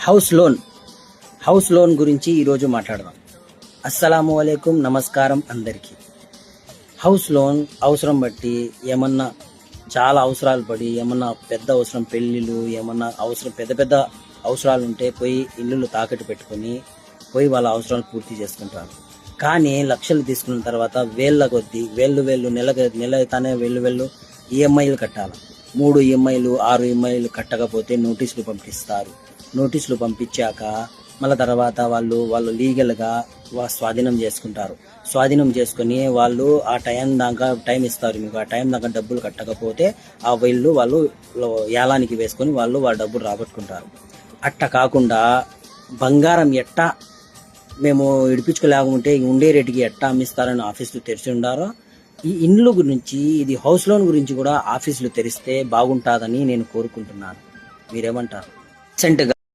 House loan గురించి ఈరోజు మాట్లాడదాం. అస్సలాము అలైకుం, నమస్కారం అందరికీ. హౌస్ లోన్ అవసరం బట్టి ఏమన్నా చాలా అవసరాలు పడి ఏమన్నా పెద్ద అవసరం, పెళ్ళిళ్ళు ఏమన్నా అవసరం, పెద్ద పెద్ద అవసరాలు ఉంటే పోయి ఇల్లులు తాకట్టు పెట్టుకొని పోయి వాళ్ళ అవసరాలు పూర్తి చేసుకుంటారు. కానీ లక్షలు తీసుకున్న తర్వాత వేళ్ళ కొద్దీ వేళ్ళు నెల అయితేనే వేళ్ళు ఈఎంఐలు కట్టాలి. 3 ఈఎంఐలు 6 ఈఎంఐలు కట్టకపోతే నోటీసులు పంపిస్తారు. నోటీసులు పంపించాక మళ్ళీ తర్వాత వాళ్ళు లీగల్గా స్వాధీనం చేసుకుంటారు. స్వాధీనం చేసుకుని వాళ్ళు ఆ టైం ఇస్తారు మీకు. ఆ టైం దాకా డబ్బులు కట్టకపోతే ఆ వాళ్ళు ఏలానికి వేసుకొని వాళ్ళ డబ్బులు రాబట్టుకుంటారు. అట్ట కాకుండా బంగారం ఎట్టా మేము ఇడిపించుకోలేకుంటే ఉండే రేటుకి ఎట్టా అమ్మిస్తారని ఆఫీసులు తెరిచి ఉండారో, ఈ ఇండ్లు గురించి, ఇది హౌస్ లోన్ గురించి కూడా ఆఫీసులు తెరిస్తే బాగుంటుందని నేను కోరుకుంటున్నాను. మీరేమంటారు? రీసెంట్గా